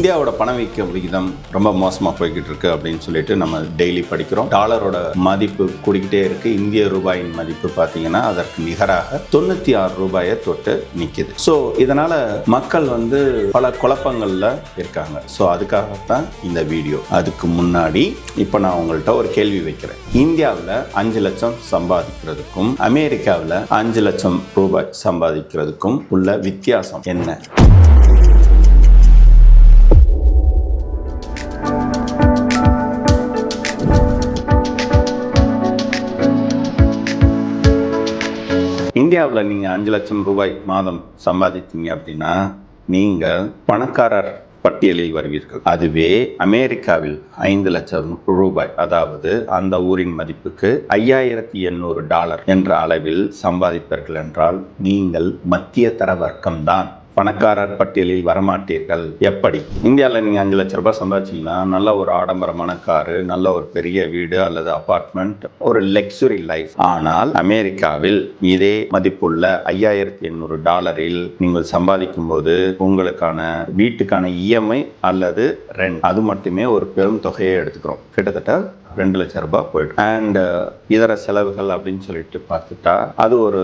இந்தியாவோட பணவீக்க விகிதம் ரொம்ப மோசமாக போய்கிட்டு இருக்கு அப்படின்னு சொல்லிட்டு நம்ம டெய்லி படிக்கிறோம். டாலரோட மதிப்பு கூடிக்கிட்டே இருக்கு. இந்திய ரூபாயின் மதிப்பு பார்த்தீங்கன்னா அதற்கு நிகராக 96 ரூபாயை தொட்டு நிற்குது. ஸோ இதனால மக்கள் பல குழப்பங்கள்ல இருக்காங்க. ஸோ அதுக்காகத்தான் இந்த வீடியோ. அதுக்கு முன்னாடி இப்போ நான் உங்கள்கிட்ட ஒரு கேள்வி வைக்கிறேன். இந்தியாவில் 5 லட்சம் சம்பாதிக்கிறதுக்கும் அமெரிக்காவில் 5 லட்சம் ரூபாய் சம்பாதிக்கிறதுக்கும் உள்ள வித்தியாசம் என்ன? இந்தியாவில் நீங்கள் 5 லட்சம் ரூபாய் மாதம் சம்பாதித்தீங்க அப்படின்னா நீங்கள் பணக்காரர் பட்டியலில் வருவீர்கள். அதுவே அமெரிக்காவில் 5 லட்சம் ரூபாய், அதாவது அந்த ஊரின் மதிப்புக்கு $5800 என்ற அளவில் சம்பாதிப்பீர்கள் என்றால் நீங்கள் மத்திய தர வர்க்கம்தான், பணக்காரர் பட்டியலில் வரமாட்டீர்கள். எப்படி? இந்தியாவில் நீங்கள் 5 லட்சம் ரூபாய் சம்பாதிச்சிங்கன்னா நல்ல ஒரு ஆடம்பரமான காரு, நல்ல ஒரு பெரிய வீடு அல்லது அபார்ட்மெண்ட், ஒரு லக்ஸுரி லைஃப். ஆனால் அமெரிக்காவில் இதே மதிப்புள்ள $5800 நீங்கள் சம்பாதிக்கும் போது உங்களுக்கான வீட்டுக்கான இஎம்ஐ அல்லது ரெண்ட், அது மட்டுமே ஒரு பெரும் தொகையை எடுத்துக்கிறோம். கிட்டத்தட்ட 2 லட்சம் ரூபாய் போயிடும். அண்ட் இதர செலவுகள் அப்படின்னு சொல்லிட்டு பார்த்துட்டா அது ஒரு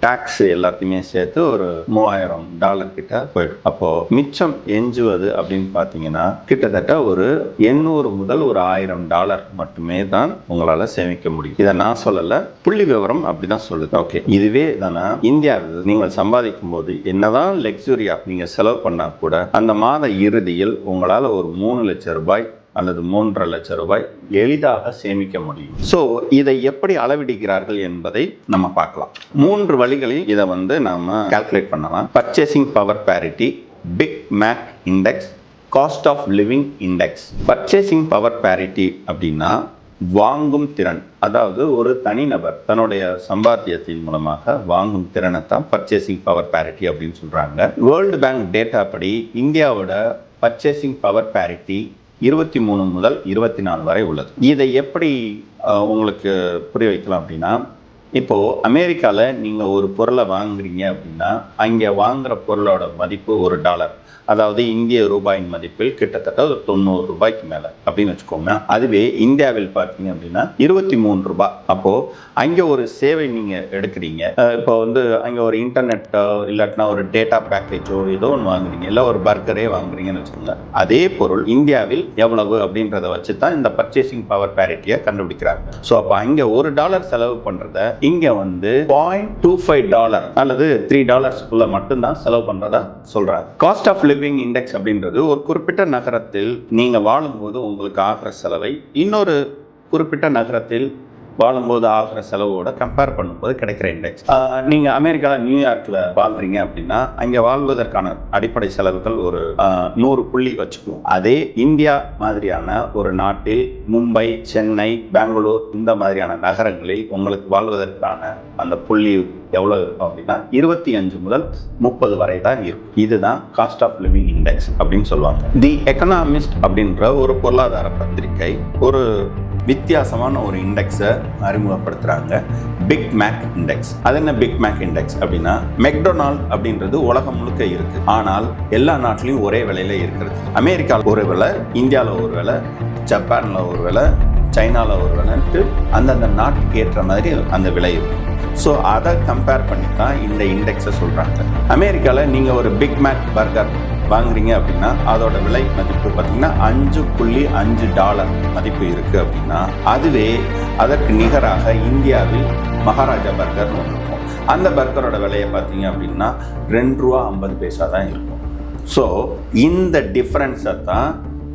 டாக்ஸ் எல்லாத்தையுமே சேர்த்து ஒரு $3000 கிட்ட போயிடும். அப்போ மிச்சம் எஞ்சுவது அப்படின்னு பார்த்தீங்கன்னா கிட்டத்தட்ட ஒரு 800 முதல் ஒரு $1000 மட்டுமே தான் உங்களால் சேமிக்க முடியும். இதை நான் சொல்லலை, புள்ளி விவரம் அப்படிதான் சொல்லுது. ஓகே, இதுவே தானே இந்தியாவில் நீங்கள் சம்பாதிக்கும் போது என்னதான் லக்ஸுரியா நீங்கள் செலவு பண்ணா கூட அந்த மாத இறுதியில் உங்களால் ஒரு 3 லட்சம் ரூபாய் அல்லது 3.5 லட்சம் ரூபாய் எளிதாக சேமிக்க முடியும். ஸோ இதை எப்படி அளவிடுகிறார்கள் என்பதை நம்ம பார்க்கலாம். 3 வழிகளில் இதை நாம கால்குலேட் பண்ணலாம். Purchasing power parity, big mac index, cost of living index. Purchasing power parity அப்படின்னா வாங்கும் திறன், அதாவது ஒரு தனிநபர் தன்னுடைய சம்பாத்தியத்தின் மூலமாக வாங்கும் திறனை தான் பர்ச்சேசிங் பவர் பேரிட்டி அப்படின்னு சொல்றாங்க. வேர்ல்டு பேங்க் டேட்டா படி இந்தியாவோட பர்ச்சேசிங் பவர் பேரிட்டி 23 முதல் 24 வரை உள்ளது. இதை எப்படி உங்களுக்கு புரிய வைக்கலாம் அப்படின்னா, இப்போது அமெரிக்காவில் நீங்கள் ஒரு பொருளை வாங்குறீங்க அப்படின்னா அங்கே வாங்குகிற பொருளோட மதிப்பு $1, அதாவது இந்திய ரூபாயின் மதிப்பில் கிட்டத்தட்ட ஒரு 90 ரூபாய்க்கு மேலே அப்படின்னு வச்சுக்கோங்க. அதுவே இந்தியாவில் பார்த்தீங்க அப்படின்னா 23 ரூபாய். அப்போது அங்கே ஒரு சேவை நீங்கள் எடுக்கிறீங்க, இப்போ அங்கே ஒரு இன்டர்நெட்டோ இல்லாட்டினா ஒரு டேட்டா பேக்கேஜோ ஏதோ ஒன்று வாங்குறீங்க, இல்லை ஒரு பர்கரே வாங்குறீங்கன்னு வச்சுக்கோங்க. அதே பொருள் இந்தியாவில் எவ்வளவு அப்படின்றத வச்சு தான் இந்த பர்ச்சேசிங் பவர் பேரிட்டியை கண்டுபிடிக்கிறாங்க. ஸோ அப்போ அங்கே $1 செலவு பண்ணுறத இங்கே $0.25 அல்லது $3 மட்டும்தான் செலவு பண்ணுறதா சொல்கிறாங்க. காஸ்ட் ஆஃப் லிவிங் இண்டெக்ஸ் அப்படின்றது ஒரு குறிப்பிட்ட நகரத்தில் நீங்கள் வாழும்போது உங்களுக்கு ஆகிற செலவை இன்னொரு குறிப்பிட்ட நகரத்தில் வாழும்போது ஆகிற செலவோட கம்பேர் பண்ணும்போது கிடைக்கிற இண்டெக்ஸ். நீங்கள் அமெரிக்காவில் நியூயார்க்கில் வாழ்றீங்க அப்படின்னா அங்கே வாழ்வதற்கான அடிப்படை செலவுகள் ஒரு 100 புள்ளி வச்சுக்குவோம். அதே இந்தியா மாதிரியான ஒரு நாட்டில் மும்பை, சென்னை, பெங்களூர் இந்த மாதிரியான நகரங்களில் உங்களுக்கு வாழ்வதற்கான அந்த புள்ளி எவ்வளோ இருக்கும் அப்படின்னா 25 முதல் 30 வரை தான் இருக்கும். இதுதான் காஸ்ட் ஆஃப் லிவிங் இண்டெக்ஸ் அப்படின்னு சொல்லுவாங்க. தி எக்கனாமிஸ்ட் அப்படின்ற ஒரு பொருளாதார பத்திரிகை ஒரு வித்தியாசமான ஒரு இண்டெக்ஸை அறிமுகப்படுத்துகிறாங்க, பிக் மேக் இண்டெக்ஸ். அது என்ன பிக் மேக் இண்டெக்ஸ் அப்படின்னா, மெக்டொனால்ட் அப்படின்றது உலகம் முழுக்க இருக்கு, ஆனால் எல்லா நாட்டிலையும் ஒரே விலையில இருக்கிறது. அமெரிக்காவில் ஒரு விலை, இந்தியாவில் ஒரு விலை, ஜப்பானில் ஒரு விலை, சைனாவில் ஒரு விலைன்ட்டு அந்தந்த நாட்டுக்கு ஏற்ற மாதிரி அந்த விலை இருக்கும். ஸோ அதை கம்பேர் பண்ணி தான் இந்த இண்டெக்ஸை சொல்கிறாங்க. அமெரிக்காவில் நீங்கள் ஒரு பிக் மேக் பர்கர் வாங்குறீங்க அப்படின்னா அதோட விலை மதிப்பு பார்த்தீங்கன்னா $5.5 மதிப்பு இருக்குது அப்படின்னா, அதுவே அதற்கு நிகராக இந்தியாவில் மகாராஜா பர்கர் ஒன்று இருக்கும். அந்த பர்கரோட விலையை பார்த்தீங்க அப்படின்னா $2.50 தான் இருக்கும். ஸோ இந்த டிஃப்ரென்ஸை தான்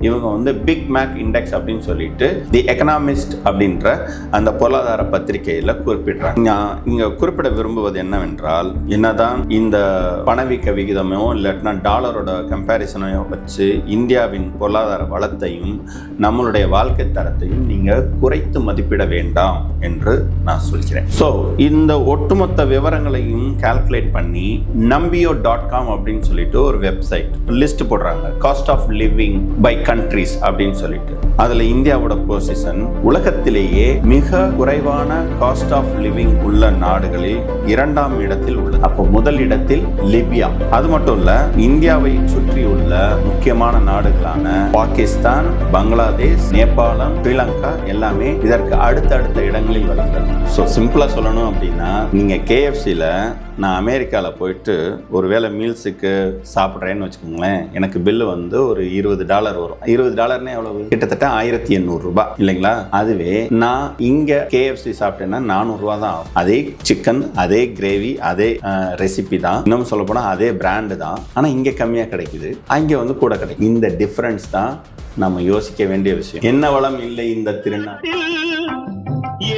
இவங்க பிக் மேக் இண்டெக்ஸ் அப்படின்னு சொல்லிட்டு தி எக்கனாமிஸ்ட் அப்படின்ற அந்த பொருளாதார பத்திரிகையில் குறிப்பிடுறாங்க. நான் இங்கே குறிப்பிட விரும்புவது என்னவென்றால், என்னதான் இந்த பணவீக்க விகிதமோ இல்லாட்டினா டாலரோட கம்பேரிசனையோ வச்சு இந்தியாவின் பொருளாதார வளத்தையும் நம்மளுடைய வாழ்க்கை தரத்தையும் நீங்கள் குறைத்து மதிப்பிட வேண்டாம் என்று நான் சொல்கிறேன். ஸோ இந்த ஒட்டுமொத்த விவரங்களையும் கால்குலேட் பண்ணி nambio.com அப்படின்னு சொல்லிட்டு ஒரு வெப்சைட் லிஸ்ட் போடுறாங்க. Cost of living by countries அப்படின்னு சொல்லிட்டு. அதுல இந்தியாவோட பொசிஷன் உலகத்திலேயே மிக குறைவான காஸ்ட் ஆஃப் லிவிங் உள்ள நாடுகளில் 2ஆம் இடத்தில் உள்ளது. அப்போ முதல் இடத்தில் லிபியா. அது மட்டும் இல்ல, இந்தியாவை சுற்றியுள்ள முக்கியமான நாடுகளான பாகிஸ்தான், பங்களாதேஷ், நேபாளம், ஸ்ரீலங்கா எல்லாமே இதற்கு அடுத்தடுத்த இடங்களில் வருகிறது. ஸோ சிம்பிளா சொல்லணும் அப்படின்னா, நீங்க KFCல நான் அமெரிக்காவில் போயிட்டு ஒரு வேளை மீல்ஸுக்கு சாப்பிட்றேன்னு வச்சுக்கோங்களேன், எனக்கு பில்லு வந்து ஒரு $20 வரும். $20 எவ்வளவு? கிட்டத்தட்ட 1800 ரூபாய் இல்லைங்களா? அதுவே நான் இங்க KFC சாப்பிட்டேன்னா 400 ரூபா தான் ஆகும். அதே சிக்கன், அதே கிரேவி, அதே ரெசிபி தான், இன்னும் சொல்ல போனா அதே பிராண்டு தான். ஆனா இங்க கம்மியா கிடைக்குது, அங்க வந்து கூட கிடைக்கும். இந்த டிஃபரன்ஸ் தான் நம்ம யோசிக்க வேண்டிய விஷயம். என்ன வளம் இல்லை இந்த திருநாட்டில்,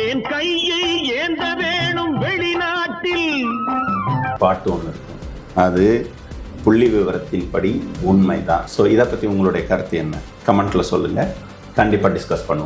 ஏன் கையை ஏந்த வேணும் வெளிநாட்டில் பாட்டு ஒன்று இருக்கும். அது புள்ளி விவரத்தின்படி உண்மைதான். ஸோ இதை பற்றி உங்களுடைய கருத்து என்ன? கமெண்ட்ல சொல்லுங்க, கண்டிப்பாக டிஸ்கஸ் பண்ணுவோம்.